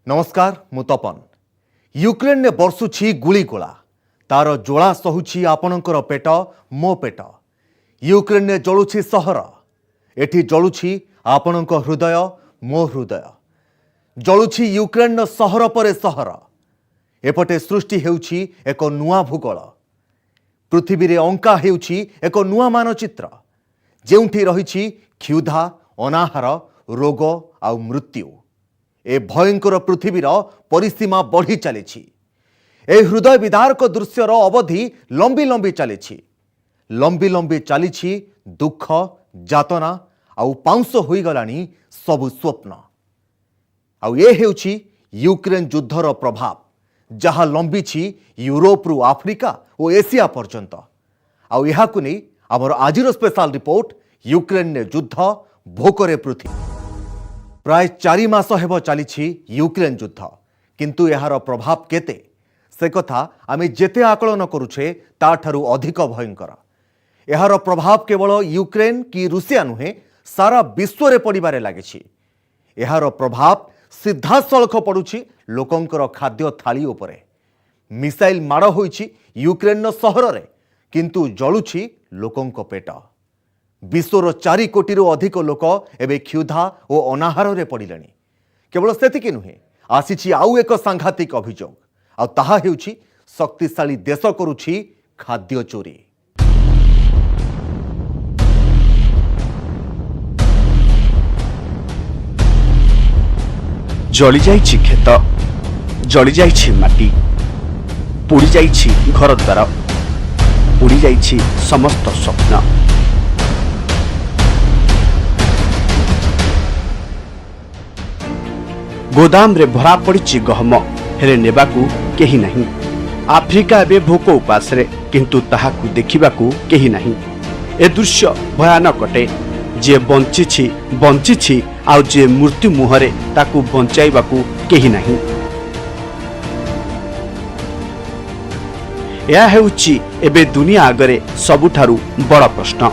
नमस्कार मु तपन। यूक्रेन ने बर्षुछि गुलीगोला तार जोड़ा सहुछि आपणकर पेट मो पेट। यूक्रेन ने जलुछि सहर एठी जलुछि आपणक हृदय मो हृदय। जलुछि यूक्रेन सहर परे सहर। एपटे सृष्टि हेउछि एक नुआ भूगोल। पृथ्वी रे अंका हेउछि एक नुआ मानचित्र जेउठी रहिछि क्षुधा अनाहार रोग आउ मृत्यु। ए भयंकर पृथ्वीर परिसीमा बढ़ी चली। ए हृदय विदारक दृश्यर अवधि लंबी लंबी चली दुख जातना आउ पाउंस होई गलानी सबु स्वप्न। आउ ए हेउछि यूक्रेन युद्धर प्रभाव जहा लंबी यूरोप रु आफ्रिका और एशिया पर्यंत। आउ एहाकु नै आमर आजिर स्पेशल रिपोर्ट यूक्रेन ने युद्ध भोकरे पृथ्वी। प्राय 4 मास हेब चली यूक्रेन युद्ध किंतु यार प्रभाव केते से कथा आमे जेते आकलन करुछे ताठारु अधिक भयंकर। यार प्रभाव केवल यूक्रेन कि रूसिया नुहे सारा विश्व रे पड़िबारे लागिछि। यार प्रभाव सीधा सलख पड़ुछि लोकंकर खाद्य थाली उपरे। मिसाइल माड़ होइछि यूक्रेन सहर रे किंतु जलुछि लोकंक पेट। विश्वर 4 कोटी अधिक लोक एवं क्षुधा और अनाहार रे पड़िलेनी। केवल सेतिकी नुहे आसीछि आउ एक सांघातिक अभियोग आ ताहा हेउछि शक्तिशाली देश करुछि खाद्य चोरी। जली जाइछि खेत, जली जाइछि माटी, पोड़ी जाइछि घर द्वार, उड़ी जाइछि समस्त स्वप्न। गोदाम रे भरा पड़ी गहम हेले नेबाकू केही नहीं। आफ्रिका एबे भोक उपास रे किंतु ताहाकू देखिबाकू केही नहीं। ए दृश्य भयानक अटे। जे बंचिछि आउ जे मृत्यु मुहरे ताकू बंचाइबाकू केही नहीं। यह हेउछि एबे दुनिया आगरे सबुठारु बड़ प्रश्न।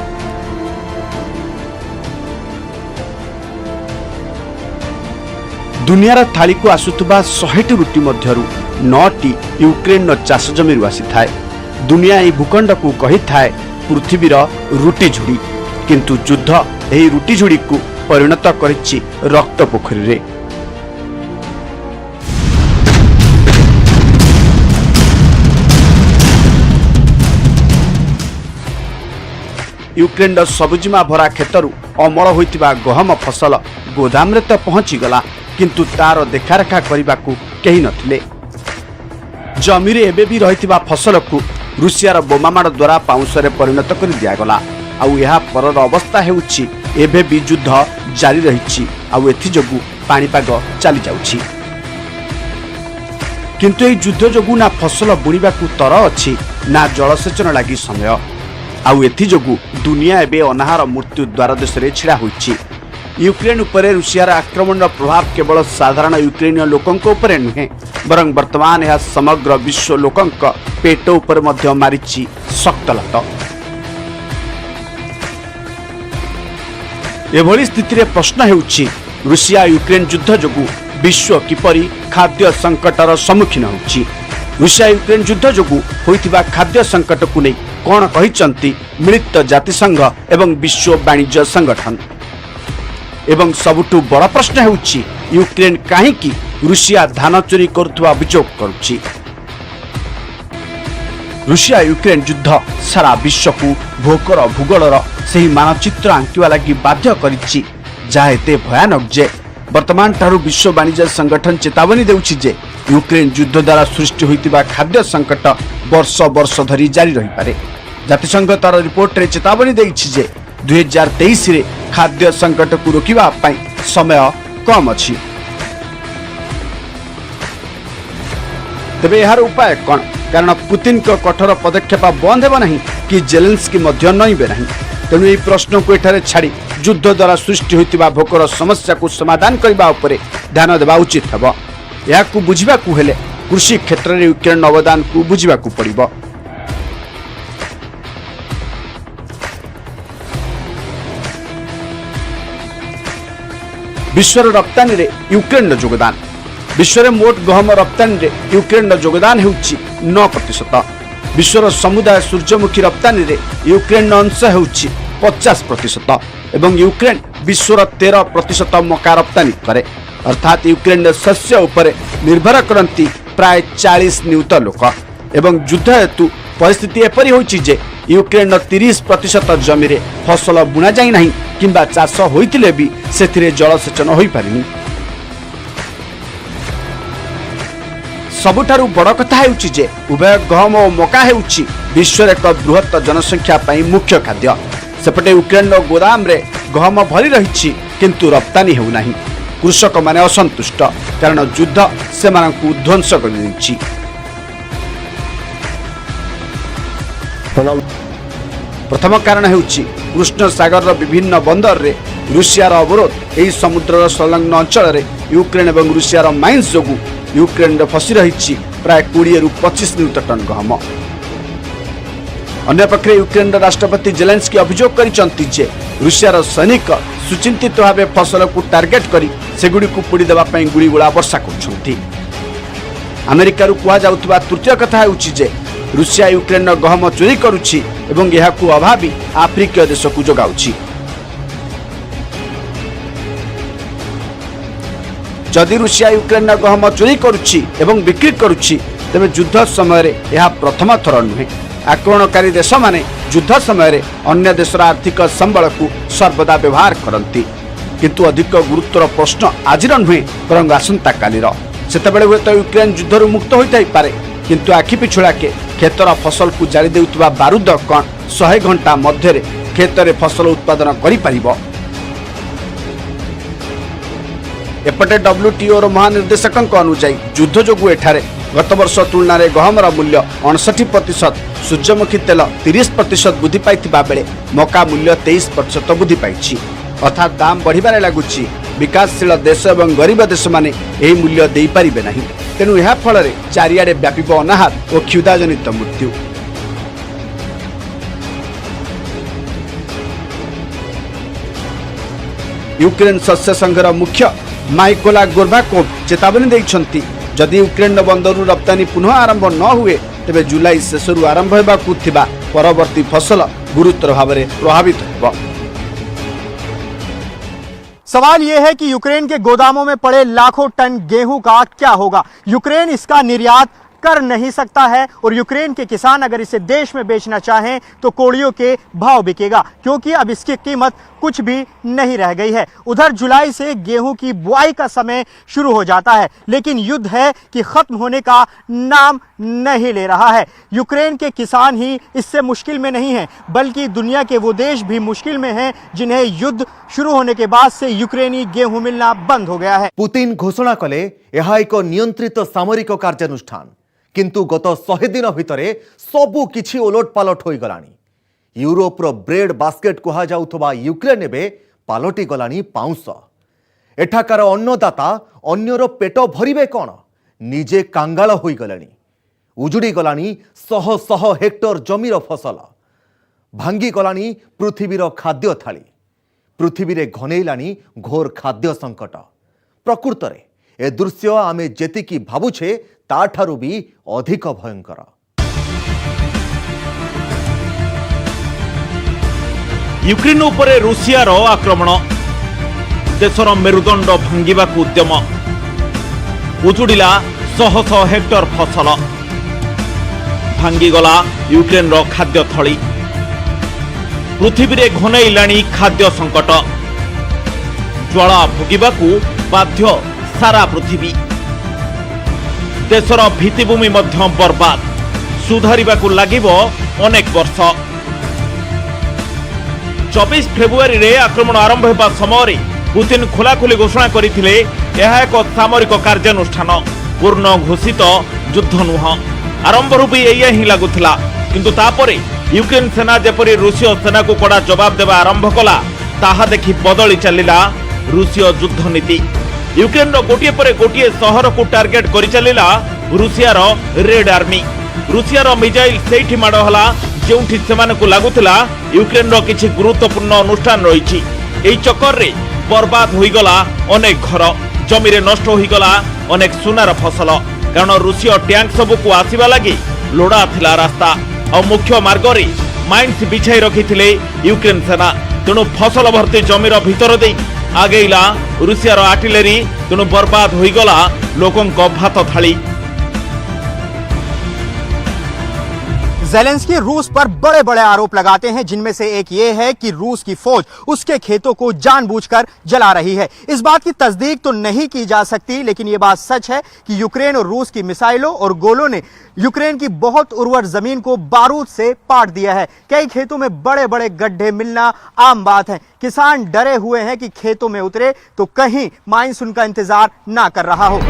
दुनियार थाली को आसुथुबा 100टी रुटी मध्यरु 9टी यूक्रेन चाष जमी आसी थाए। दुनिया ए भूखंड को कही थाए पृथ्वीर रुटी झुड़ी किंतु युद्ध एही रुटी झुड़ी को परिणत करिछि रक्त पोखरी रे। यूक्रेन सबुजिमा भरा खेतरु अमल होइतिबा गहम फसल गोदाम रे तो पहुंची गला किंतु तार देखारेखा करने को कहीं नथिले। जमी रे एबे भी रहितिबा फसल को रूसियार बोमामाड़ द्वारा पाउंसरे परिणत कर दियागला। आउ यहा परर अवस्था हेउछि एबे भी युद्ध जारी रहिछि आउ एथि जोगु पाणीपाग चली जाउछि। किंतु ए युद्ध जोगु ना फसल बुणीबा को तर अछि ना जलसेचन लागि समय। आउ एथि जोगु दुनिया एबे अनाहार मृत्यु द्वार देश रे छिड़ा होइछि। यूक्रेन उपरे रूसियार आक्रमण प्रभाव केवल साधारण यूक्रेनिय लोकंक उपरे नुहे बरं वर्तमान यह समग्र विश्व लोकंक पेट उपर मध्य मारिछि शक्त लत। एभली स्थिति रे प्रश्न हेउछि रूसिया यूक्रेन युद्ध जोगु विश्व किपरि खाद्य संकटर सम्मुखीन होछि। रूसिया यूक्रेन युद्ध जोगु होइतिबा खाद्य संकट को नै कोन कहिसंती मिलित जातिसंघ एवं विश्व वाणिज्य संगठन। एवं सबुठु बड़ प्रश्न हेउछि यूक्रेन काहेकि रूसिया धान चोरी करुवा अभियोग करुछि। रूसिया यूक्रेन युद्ध सारा विश्व को भोकर भूगोलर सही मानचित्र आंकिवा लगी बाध्य करिछि जहा एते भयानक जे वर्तमान ठारू विश्व वाणिज्य संगठन चेतावनी देउछि जे यूक्रेन युद्ध द्वारा सृष्टि होइतिबा खाद्य संकट वर्ष वर्ष धरी जारी रहि पारे। जातिसंघ तार रिपोर्ट रे चेतावनी देइछि जे 2023 रे खाद्य संकट को रोकिबा पाई समय कम अछि। तबे यार उपाय कौन? कारण पुतिन को कठोर पदक्षेप बंद हेबा नहीं कि जेलेंस्की मध्य नइबे नहीं। तेणु यह प्रश्न को एठारे छाड़ी युद्ध द्वारा सृष्टि होइतिबा भोकर समस्या को समाधान करबा उपरे ध्यान देबा उचित हेबो। याकू बुझिबा को हेले कृषि क्षेत्र रे यूक्रेन अवदान को बुझिबा को पड़िबो। विश्वर रप्तानी रे यूक्रेन योगदान विश्व मोट गहम रप्तानी रे यूक्रेन योगदान होउछि 9%। विश्वर समुदाय सूर्यमुखी रप्तानी रे यूक्रेन अंश होउछि 50% एवं यूक्रेन विश्वर 13% मका रप्तानी करे। अर्थात यूक्रेन शस्य उपर निर्भर करती प्राय 40 नियुत लोक एवं युद्ध हेतु परिस्थिति एपरी होइछि जे यूक्रेन 30% जमी रे फसल बुणा जाई नाही किंबा चाष होइतिले भी सेथिरे जलसेचन होई पारिनी। सबुठारु बड़ कथा हेउछि जे उभय गहम और मका हेउछि विश्वर एक बृहत जनसंख्या पई मुख्य खाद्य। सेपटे यूक्रेन गोदाम रे गहम भरी रहिछि किंतु रप्तानी हेउ नाही। कृषक माने असंतुष्ट कारण युद्ध सेमानकु ध्वंस कर दैछि। प्रथम कारण हेउछि कृष्ण सागर विभिन्न बंदर रे रूसियार अवरोध। एही समुद्र संलग्न अंचल रे यूक्रेन एवं रूसियार माइन्स जोगु यूक्रेन रे फसी रहिछि प्राय 20 रु 25 नियुत टन गहम। अन्य पक्षे यूक्रेन राष्ट्रपति जेलेंस्की अभियोग करिसंति जे रूसियार सैनिक सुचिंतित भाव फसल को टार्गेट करी सेगुडी को पोड़ी देबा पई गुली गोला वर्षा करछंती। अमेरिका रु कुआ जाउतबा तृतीय कथा हेउछि जे रूसिया यूक्रेन गहम चोरी करुछि एवं एहाकु अभावी आफ्रिकीय देश को जोगाउछि। जदि रूसिया यूक्रेन गहम चोरी करुछि एवं बिक्री करुछि तेबे युद्ध समय यह प्रथम थर नुहे। आक्रमणकारी देश माने युद्ध समय अन्य देशर आर्थिक संबल को सर्वदा व्यवहार करती। किंतु अधिक गुरुतर प्रश्न आज नुहे बरं आसंता कालीर। सेतबेले हुए तो यूक्रेन युद्धरू मुक्त होइथाई पारे किंतु आखि पिछुड़ाके खेतर फसल को जारी देउतबा बारूद कण 100 घंटा मध्य खेतर फसल उत्पादन करि परिबो। एपटे WTO महानिर्देशक अनुसार युद्ध जोगु एठारे गत वर्ष तुलना रे गहमर मूल्य 59%, सूर्यमुखी तेल 30% वृद्धि पाइथिबा बेले मका मूल्य 23% वृद्धि पाइछि। अर्थात दाम बढ़िबारे लागुछि। विकासशील देश एवं गरीब देश माने एही मूल्य देई पारिबे नाही। तेणु यह फल चारिआडे व्यापिब अनाहार और क्षुधाजनित मृत्यु। यूक्रेन शस्य संघर मुख्य माइकोला गोर्बाकोव चेतावनी दैछंती जदि यूक्रेन बंदरु रप्तानी पुनः आरंभ न हुए तेबे जुलाई शेषरु आरंभ हेबाकु थिबा परवर्ती फसल गुरुतर भावरे प्रभावित हेबो। सवाल यह है कि यूक्रेन के गोदामों में पड़े लाखों टन गेहूं का क्या होगा। यूक्रेन इसका निर्यात कर नहीं सकता है और यूक्रेन के किसान अगर इसे देश में बेचना चाहें तो कोड़ियों के भाव बिकेगा क्योंकि अब इसकी कीमत कुछ भी नहीं रह गई है। उधर जुलाई से गेहूं की बुआई का समय शुरू हो जाता है लेकिन युद्ध है कि खत्म होने का नाम नहीं ले रहा है। यूक्रेन के किसान ही इससे मुश्किल में नहीं है बल्कि दुनिया के वो देश भी मुश्किल में हैं जिन्हें युद्ध शुरू होने के बाद से यूक्रेनी गेहूं मिलना बंद हो गया है। पुतिन घोषणा कले यह एक नियंत्रित सामरिक कार्यानुष्ठान किंतु गत 100 दिन भितरे सबु किछि ओलटपालट होई गलानी। यूरोपर ब्रेड बास्केट कहा जाउथबा यूक्रेन एबे पालटी गलानी पाउंस। एठाकार अन्नदाता अन्यर पेट भरिबे कोन निजे कांगाल होई गलानी। उजुड़ी गलानी शह शह हेक्टर जमीर फसल। भांगी गलानी पृथ्वीर खाद्य थाली। पृथ्वी रे घनेइलानी घोर खाद्य संकट। प्रकृतरे ए दृश्य आमे जेतिकी भाबुछे ताठारु भी अधिक भयंकर। यूक्रेन उपरे रूसियार आक्रमण देशर मेरुदंड भांगिबाकु उद्यम उजुड़िला शह शह हेक्टर फसल भांगीगला यूक्रेन खाद्य थली पृथ्वी रे घनेइलाणी खाद्य संकट ज्वाला भोगिबाकु बाध्य सारा पृथ्वी देशर भित्तिभूमि मध्य बर्बाद सुधारिबाकु लागिबो अनेक वर्ष 24 फेब्रुआरी रे आक्रमण आरंभ हेबा समय पुतिन खोलाखोली घोषणा करथिले यह एक सामरिक कार्यानुष्ठान पूर्ण घोषित युद्ध नुह आरंभरू भी एया ही लागुथिला किंतु तापरे यूक्रेन सेना जेपरि रूसीय सेना को कड़ा जवाब देबा आरंभ कला ताहा देखि बदली चलिला रूसीय युद्ध नीति यूक्रेन गोटिए पर गोटिए सहर को टार्गेट करि चलिला रूसियार रेड आर्मी रूसियार मिसाइल सेठी माड़ हला जेउठी सेमानकु लागुथिला यूक्रेन रो किछि गुरुत्वपूर्ण अनुष्ठान रहिछि एई चक्कर रे बर्बाद होई गला अनेक घर जमीरे नष्ट होईगला अनेक सुनार फसल कारण रूसीय टैंक सबको आसवा लगी लोड़ा थिला रास्ता और मुख्य मार्ग रे माइन्स बिछाई रखिथिले यूक्रेन सेना तेणु फसल भर्ती जमीर भितर दे आगेला रूसियार आर्टिलरी तेणु बर्बाद होईगला लोकों भात थाली। ज़ेलेंस्की रूस पर बड़े बड़े आरोप लगाते हैं, जिनमें से एक ये है कि रूस की फौज उसके खेतों को जानबूझकर जला रही है। इस बात की तस्दीक तो नहीं की जा सकती, लेकिन ये बात सच है कि यूक्रेन और रूस की मिसाइलों और गोलों ने यूक्रेन की बहुत उर्वर जमीन को बारूद से पाट दिया है। कई खेतों में बड़े बड़े गड्ढे मिलना आम बात है। किसान डरे हुए हैं कि खेतों में उतरे तो कहीं माइंस उनका इंतजार ना कर रहा हो।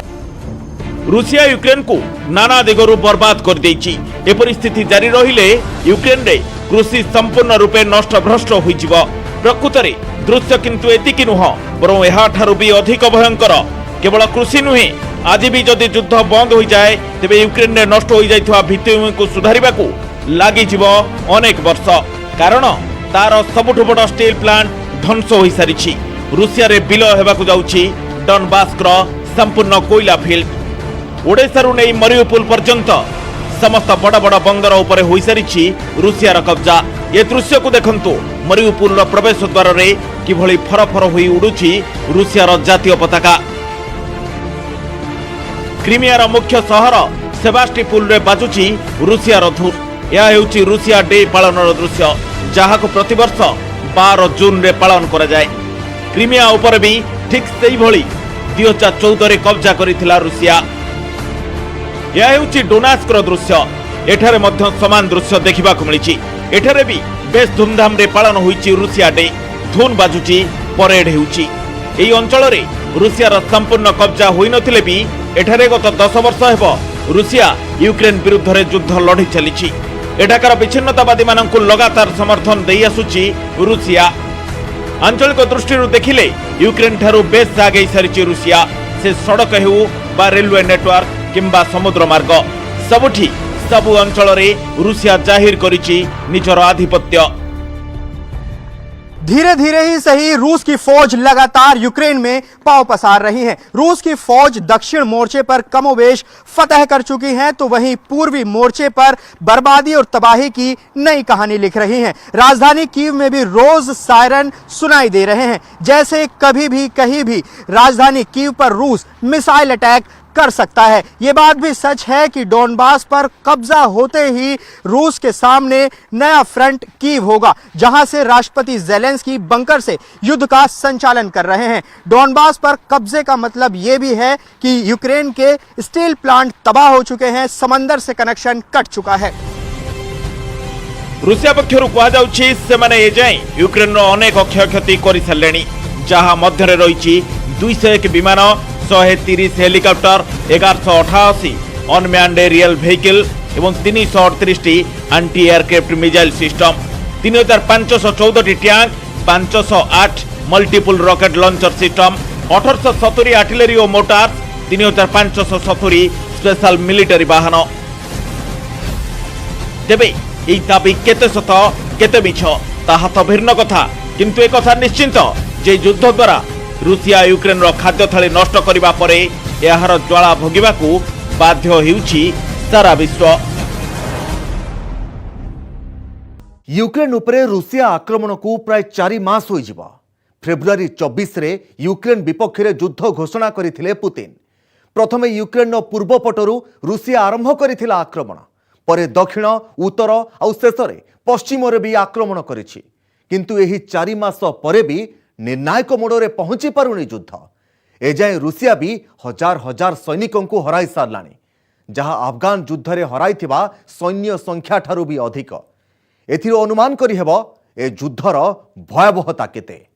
रूसिया यूक्रेन को नाना दिगरु बर्बाद कर देछि। ए परिस्थिति जारी रहिले यूक्रेन रे कृषि संपूर्ण रूपे नष्ट भ्रष्ट होइजिव। प्रकृतरे दृश्य किंतु एतिकी नुह, बरं एहा ठारू भी अधिक भयंकर। केवल कृषि नुहे, आज भी जदि युद्ध बंद हो जाए तेबे यूक्रेन रे नष्ट हो जाइथवा भित्तिभूमि को सुधारिबाकू लागिजिव अनेक वर्ष। कारण तार सबुठु बड़ स्टील प्लांट ध्वंस होई सारिछि। रूसिया रे विलय हेबाकू जाउछि डनबास्कर संपूर्ण कोयला फील्ड। ओडेशारू नहीं मरियुपोल पर्यंत समस्त बड़ बड़ बंदर उपरे होई सारिछि रूसियार कब्जा। ये दृश्य को देखंतु, मरियुपोल प्रवेश द्वार रे किभଳି फरफर होई उडुछि रूसियार जातीय पताका। क्रीमियार मुख्य सहर सेबास्टोपोल रे बाजुछि रूसियार धून। यह हेउछि रूसिया डे पालनर दृश्य, जहाको प्रतिवर्ष 12 जून रे पालन करा जाय। क्रीमिया उपरे भी ठीक सेही भଳି 2014 रे कब्जा करिथिला रूसिया। यह हेउछि डोनास्कर दृश्य। एठारे मध्य समान दृश्य देखिबाकू मिलिछि। एठारे भी बेस धूमधाम रे पालन होइछि रूसिया डे। धून बाजुछि, परेड हेउछि। एही अंचल रे रूसियार संपूर्ण कब्जा होई नथिले भी एठारे गत 10 वर्ष हेबो रूसिया यूक्रेन विरुद्ध रे युद्ध लढी चलिछि। एठाकार विच्छिन्नतावादी माननकु लगातार समर्थन देई आसुछि रूसिया। आंचलिक दृष्टिରୁ देखिले यूक्रेन ठारू बेस आगे सारिछि रूसिया। से सड़क हेउ बा रेलवे नेटवर्क किंबा समुद्र मार्ग, सबुठी सबु अंचल रे रूसिया जाहिर करिछि निजर आधिपत्य। धीरे धीरे ही सही रूस की फौज लगातार यूक्रेन में पांव पसार रही है। रूस की फौज दक्षिण मोर्चे पर कमोवेश फतह कर चुकी है, तो वहीं पूर्वी मोर्चे पर बर्बादी और तबाही की नई कहानी लिख रही है। राजधानी कीव में भी रोज सायरन सुनाई दे रहे हैं, जैसे कभी भी कहीं भी राजधानी कीव पर रूस मिसाइल अटैक कर सकता है। ये बात भी सच है कि डोनबास पर कब्जा होते ही रूस के सामने नया फ्रंट कीव होगा, जहां से राष्ट्रपति ज़ेलेंस्की बंकर से युद्ध का संचालन कर रहे हैं। डोनबास पर कब्जे का मतलब ये भी है कि यूक्रेन के स्टील प्लांट तबाह हो चुके हैं, समंदर से कनेक्शन कट चुका है। रूसिया पक्षरु कहा जाउछि सेमाने एजाई यूक्रेन रो अनेक क्षयक्षति करि सारलेनी, जहां मध्य रे रहिछि 201 विमान, 130 हेलिकॉप्टर, 1188 अनम्यान्ड एरियल व्हीकल एवं 338 anti aircraft missile system, 3514 tank, 508 multiple rocket launcher system, 1870 artillery और मोटार्स, 3570 स्पेशल मिलिटरी वाहन। तेबे एई दाबी केते सत केते मिछ ताहा तो भिन्न कथा, किंतु एक कथा निश्चित जे युद्ध द्वारा रूसिया यूक्रेन रो खाद्य थाली नष्ट करिबा परे एहार ज्वाला भोगिबाकू बाध्य हेउछि सारा विश्व। यूक्रेन उपरे रूसिया आक्रमण को प्राय 4 मास हो जिबा। फेब्रुआरी 24 रे यूक्रेन विपक्ष रे युद्ध घोषणा करिथिले पुतिन। प्रथमे यूक्रेन पूर्व पटरू रूसिया आरंभ करिथिला आक्रमण, परे दक्षिण, उत्तर और शेष रे पश्चिम रे भी आक्रमण करिछि। किंतु एही 4 मास परे भी निर्णायक मोड़े पहुंची पारुनी युद्ध। एजाए रूसिया भी हजार हजार सैनिकों को हराई सारलानी, जहां अफगान युद्ध रे हराई थिबा सैन्य संख्या ठारू भी अधिक। एथिरो अनुमान करि हेबो ए युद्धर भयावहता केते।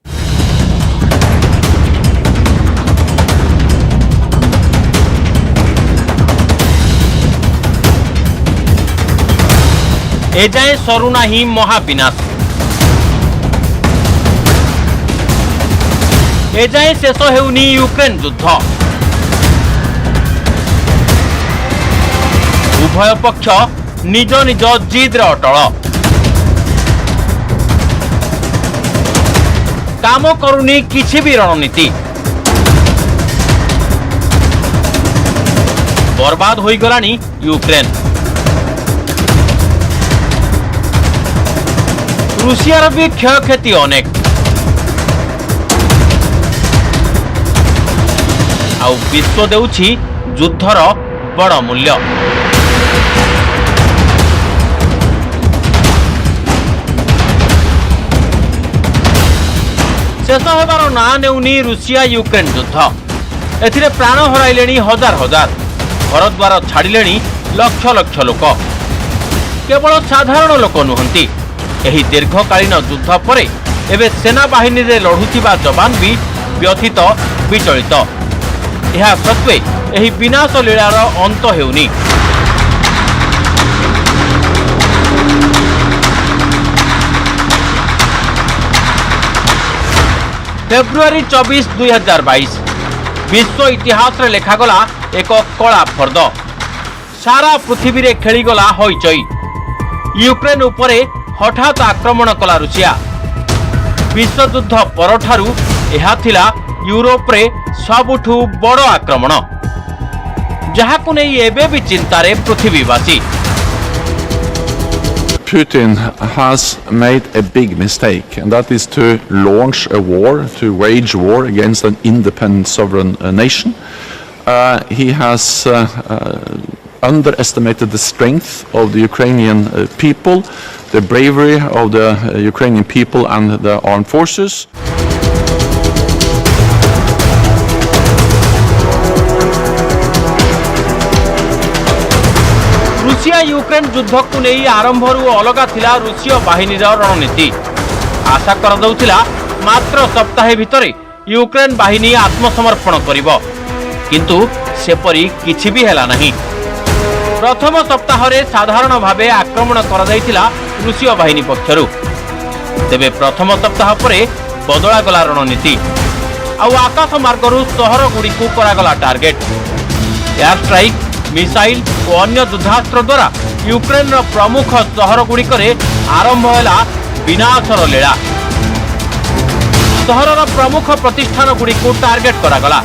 एजाए सरुना ही महाविनाश, एजाए शेष हेउनी यूक्रेन युद्ध। उभय पक्ष निज निज जिद्रे अटल। काम करुनी किछि भी रणनीति। बर्बाद होई गलानी यूक्रेन। रूसियार भी क्षयक्षति अनेक। आउ विश्व देउछि युद्धर बड़ मूल्य। शेष होबार ना नेउनी रूसिया यूक्रेन युद्ध। एथिरे प्राण हराइलेनी हजार हजार, घर द्वार छाड़िलेनी लक्ष लक्ष लोक। केवल साधारण लोक नुहंती। एही दीर्घकालीन युद्ध परे एबे सेना बाहिनी रे लढुथिबा जवान भी व्यथित विचलित। यह सत्वे एही विनाश लीलार अंत हेउनी। फेब्रुआरी 24, 2022 विश्व इतिहास रे लेखागला एक कला फर्द। सारा पृथ्वी रे खेलीगला होइचई। यूक्रेन उपरे हठात आक्रमण कला रूसिया। विश्वयुद्ध परठारु यह थिला यूरोप रे सबुठु बड़ आक्रमण, जहाकु नै एबे भी चिंतारे पृथ्वीवासी। Putin has made a big mistake, and that is to launch a war, to wage war against an independent sovereign nation. He has underestimated the strength of the Ukrainian people, the bravery of the Ukrainian people and the armed forces. Russia Ukraine युद्ध को नहीं आरंभरू अलगा थिला रूसीय बाहिनीर रणनीति। आशा कर दउथिला मात्र सप्ताहे भितरे यूक्रेन बाहिनी आत्मसमर्पण करिवो, किंतु सेपरी किछि भी हेला नहीं। प्रथम सप्ताह रे साधारण भावे आक्रमण कर दैथिला रूसीय बाहिनी पक्षरु। तेबे प्रथम सप्ताह परे बदला गला रणनीति। आउ आकाश मार्गरू शहर गुडी को करागला टार्गेट। एयर स्ट्राइक, मिसाइल और अन्य युद्धास्त्र द्वारा यूक्रेन प्रमुख शहर गुड़िक आरंभ है विनाशर लीला। शहरर प्रमुख प्रतिष्ठान गुड़ी को टार्गेट करागला।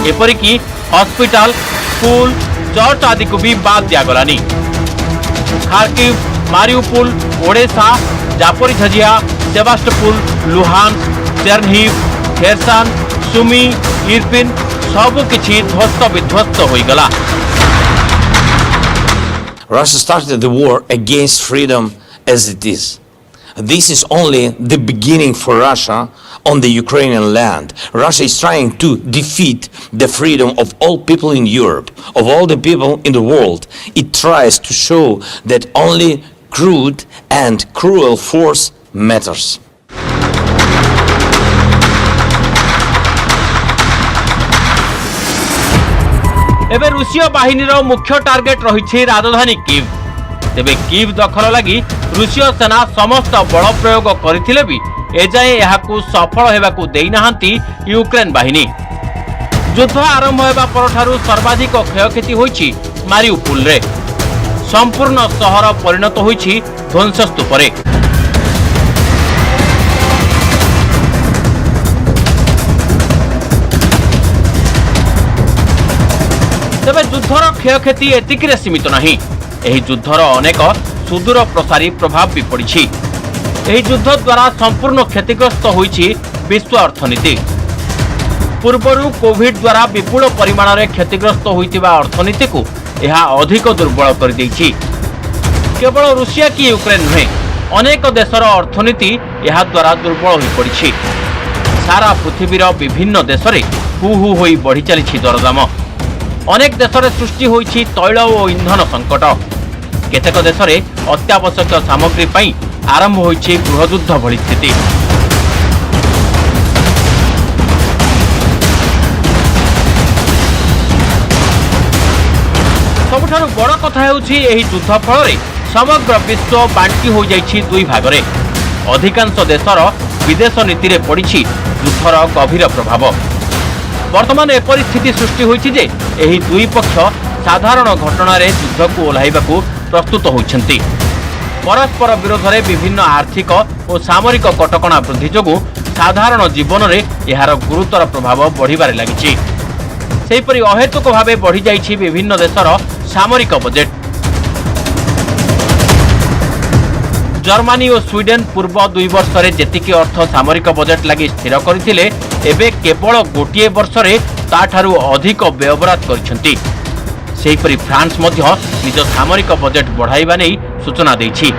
एपरिकी हॉस्पिटल, स्कूल, चर्च आदि को भी बाद दिगलानी। Kharkiv, Mariupol, Odesa, Zaporizhzhia, Sevastopol, Luhansk, Chernihiv, Kherson, Sumy, Irpin सबकिछि ध्वस्त विध्वस्त हो गला। Russia started the war against freedom as it is. This is only the beginning for Russia on the Ukrainian land. Russia is trying to defeat the freedom of all people in Europe, of all the people in the world. It tries to show that only crude and cruel force matters. एबे रूसीय बाहिनीर मुख्य target रही राजधानी Kyiv. तेबे Kyiv दखल लगी रूसीय सेना समस्त बल प्रयोग करथिले भी एजाए यहाकू सफल हेबाकू देई नाहंती यूक्रेन बाहिनी। युद्ध आरंभ हेबा परठारु सर्वाधिक क्षयक्षति होईछि मारिउपोल रे। संपूर्ण शहर परिणत होईछि ध्वंसस्तूपरे। तेबे युद्धर क्षयक्षति एतिकिरे सीमित नहीं। एही युद्धर अनेक सुदूर प्रसारी प्रभाव भी पड़िछि। एही युद्ध द्वारा संपूर्ण क्षतिग्रस्त होईछि विश्व अर्थनीति। पूर्वरु कोविड द्वारा विपुल परिमाण रे क्षतिग्रस्त होइतिबा अर्थनीति को यह अधिक दुर्बल कर दैछि। केवल रूसिया की यूक्रेन नुहे, अनेक देशर अर्थनीति यह द्वारा दुर्बल हो पड़िछि। सारा पृथ्वीर विभिन्न देश रे हु हु होई बढ़ी चलिछि दरदाम। अनेक देश में सृष्टि होईछि तैल और इंधन संकट। केतेक देश में अत्यावश्यक सामग्री पई आरंभ होईछि गृहयुद्ध भली स्थिति। सबुठारु बड़ कथा हेउछि एही युद्ध फल समग्र विश्व बांटी हो जाइछि दुई भागरे। अधिकांश देशर विदेश नीति रे पड़िछि युद्धर गभीर प्रभाव। वर्तमान एपरि स्थिति सृष्टि होईछि जे एही दुई पक्ष साधारण घटना रे युद्ध को ओह्लाइबाकू प्रस्तुत होइछन्ति। परस्पर विरोध रे विभिन्न आर्थिक और सामरिक कटकणा वृद्धि जोगु साधारण जीवन रे एहार गुरुतर प्रभाव बढ़िबारे लागिछि। सेहीपरि अहेतुक भावे बढ़ी जाइछि विभिन्न देशर सामरिक बजेट। जर्मनी और स्वीडेन पूर्व 2 वर्ष रे जेतिकी अर्थ सामरिक बजेट लगी स्थिर करथिले एबे केवल गोटिए वर्ष रे ताठारु अधिक व्ययबराद करिसेंती। सेहीपरि फ्रांस मध्य निज सामरिक बजेट बढ़ाइबा नै सूचना दैछि।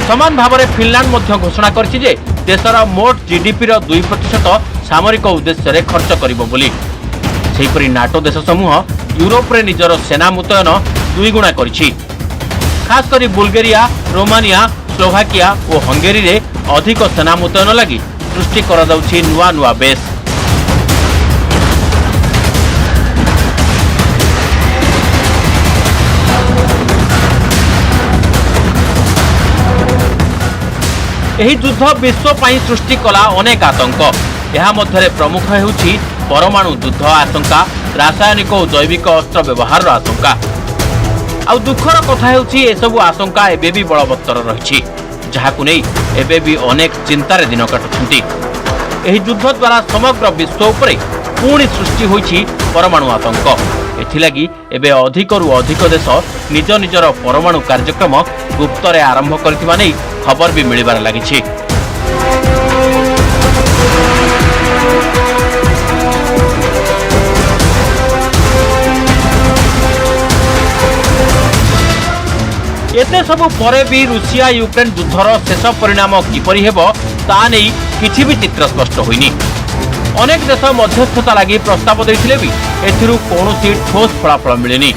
समान भाव में फिनलैंड मध्य घोषणा करिछि जे देशर मोट जीडीपी रो 2% सामरिक उद्देश्य रे खर्च करिबो बोली। सेहीपरि नाटो देश समूह यूरोप रे निजर सेना मुतयन 2 गुणा करिछि। खास करी बुल्गेरिया, रोमानिया, स्लोभाकिया और हंगेरी रे अधिक सेना मुतयन लगी सृष्टि करा जाउछि नुआ नुआ बेस। एही युद्ध विश्व पई सृष्टि कला अनेक आतंक। यह मध्य प्रमुख हेउछि परमाणु युद्ध आशंका, रासायनिक और जैविक अस्त्र व्यवहार आशंका। आ दुखर कथा हेउछि एसबु आशंका एबे भी बलवत्तर रहिछि, जहाकु नै एबे भी अनेक चिंतार दिन काटुछन्ति। एही युद्ध द्वारा समग्र विश्व उपरे पुणी सृष्टि होइछि परमाणु आतंक। एथिलागी एबे अधिकरु अधिक देश निज निजर परमाणु कार्यक्रम गुप्तरे आरंभ करथिबा नै खबर भी मिलिबार लागिछि। एते सब परे भी रूसिया यूक्रेन युद्धर शेष परिणाम किपरि हेबो ता नै किछि भी चित्र स्पष्ट होइनी। अनेक देश मध्यस्थता लागि प्रस्ताव दैथिले भी एथिरु कोनोसी ठोस फलाफल मिलेनी।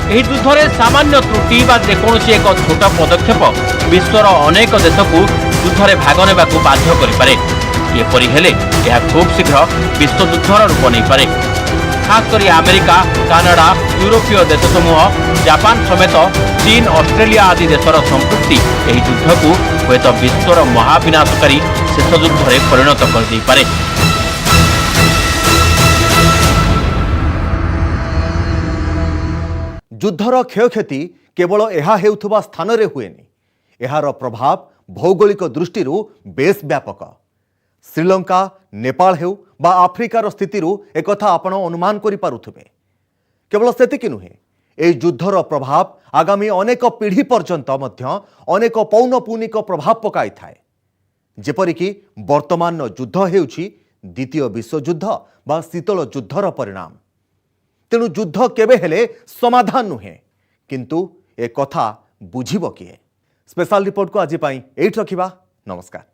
एही युद्धरे सामान्य त्रुटि बा जेकोसी एक छोट पदक्षेप विश्वर अनेक देश को युद्धरे भाग नेबाकू बाध्य करिपारे। एपरि हेले यह खूब शीघ्र विश्व युद्धर रूप नहीं पारे। खास करी अमेरिका, कानाडा, यूरोपीय देश समूह, जापान समेत चीन, ऑस्ट्रेलिया आदि देशर संपृक्ति एही युद्ध को हुएत विश्वर महाविनाशकारी शेष युद्धरे परिणत कर देई पारे। युद्धर क्षयक्षति केवल एहा हेउथुबा स्थान रे हुएनी, एहार प्रभाव भौगोलिक दृष्टि बेस व्यापक। श्रीलंका, नेपाल हेउ बा आफ्रिकार स्थिति एक आपण अनुमान करि पारुथबे। केवल सेतिक नुहे, ए युद्धर प्रभाव आगामी अनेक पीढ़ी पर्यंत मध्य अनेक पौनपुनिक प्रभाव पकाई थाए। जेपरिकी वर्तमान युद्ध हेउछि द्वितीय विश्वयुद्ध बा शीतल युद्धर परिणाम। तेणु युद्ध केबे हेले समाधान नुहे, किंतु ए कथा बुझिबो किए। स्पेशल रिपोर्ट को आज एइठ रखिबा। नमस्कार।